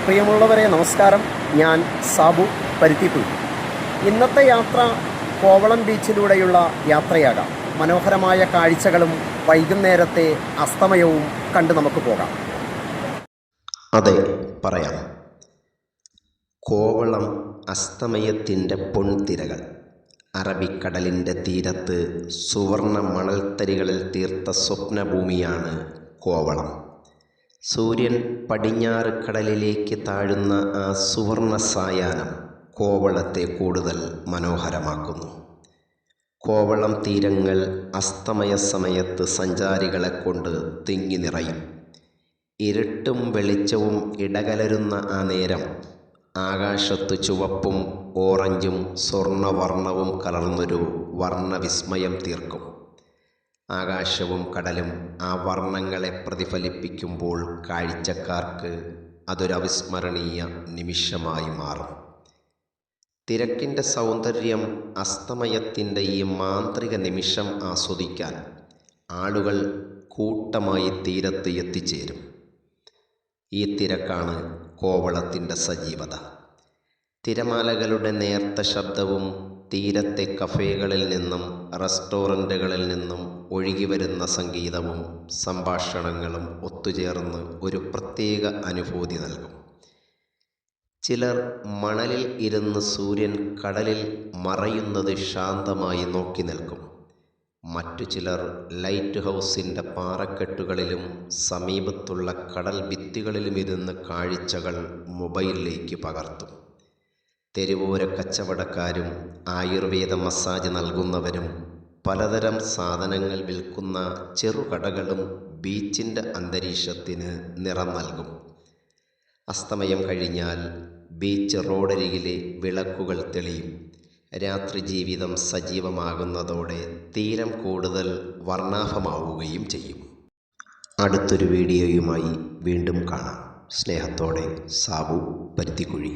പ്രിയമുള്ളവരെ നമസ്കാരം. ഞാൻ സാബു പരുത്തിപ്പുഴി. ഇന്നത്തെ യാത്ര കോവളം ബീച്ചിലൂടെയുള്ള യാത്രയാകാം. മനോഹരമായ കാഴ്ചകളും വൈകുന്നേരത്തെ അസ്തമയവും കണ്ട് നമുക്ക് പോകാം. അതെ, പറയാം. കോവളം അസ്തമയത്തിൻ്റെ പൊൻതിരകൾ. അറബിക്കടലിൻ്റെ തീരത്ത് സുവർണ മണൽത്തരികളിൽ തീർത്ത സ്വപ്നഭൂമിയാണ് കോവളം. സൂര്യൻ പടിഞ്ഞാറ് കടലിലേക്ക് താഴുന്ന ആ സുവർണ സായാഹ്നം കോവളത്തെ കൂടുതൽ മനോഹരമാക്കുന്നു. കോവളം തീരങ്ങൾ അസ്തമയ സമയത്ത് സഞ്ചാരികളെ കൊണ്ട് തിങ്ങി നിറയും. ഇരുട്ടും വെളിച്ചവും ഇടകലരുന്ന ആ നേരം ആകാശത്ത് ചുവപ്പും ഓറഞ്ചും സ്വർണ്ണവർണ്ണവും കലർന്നൊരു വർണ്ണവിസ്മയം തീർക്കും. ആകാശവും കടലും ആ വർണ്ണങ്ങളെ പ്രതിഫലിപ്പിക്കുമ്പോൾ കാഴ്ചക്കാർക്ക് അതൊരവിസ്മരണീയ നിമിഷമായി മാറും. തിരക്കിൻ്റെ സൗന്ദര്യം, അസ്തമയത്തിൻ്റെ ഈ മാന്ത്രിക നിമിഷം ആസ്വദിക്കാൻ ആളുകൾ കൂട്ടമായി തീരത്ത് എത്തിച്ചേരും. ഈ തിരക്കാണ് കോവളത്തിൻ്റെ സജീവത. തിരമാലകളുടെ നേർത്ത ശബ്ദവും തീരത്തെ കഫേകളിൽ നിന്നും റെസ്റ്റോറൻറ്റുകളിൽ നിന്നും ഒഴുകിവരുന്ന സംഗീതവും സംഭാഷണങ്ങളും ഒത്തുചേർന്ന് ഒരു പ്രത്യേക അനുഭൂതി നൽകും. ചിലർ മണലിൽ ഇരുന്ന് സൂര്യൻ കടലിൽ മറയുന്നത് ശാന്തമായി നോക്കി നിൽക്കും. മറ്റു ചിലർ ലൈറ്റ് ഹൗസിൻ്റെ പാറക്കെട്ടുകളിലും സമീപത്തുള്ള കടൽ ഭിത്തികളിലും ഇരുന്ന് കാഴ്ചകൾ മൊബൈലിലേക്ക് പകർത്തും. തെരുവോര കച്ചവടക്കാരും ആയുർവേദ മസാജ് നൽകുന്നവരും പലതരം സാധനങ്ങൾ വിൽക്കുന്ന ചെറുകടകളും ബീച്ചിൻ്റെ അന്തരീക്ഷത്തിന് നിറം നൽകും. അസ്തമയം കഴിഞ്ഞാൽ ബീച്ച് റോഡരികിലെ വിളക്കുകൾ തെളിയും. രാത്രി ജീവിതം സജീവമാകുന്നതോടെ തീരം കൂടുതൽ വർണ്ണാഭമാവുകയും ചെയ്യും. അടുത്തൊരു വീഡിയോയുമായി വീണ്ടും കാണാം. സ്നേഹത്തോടെ സാബു പരുത്തിക്കുഴി.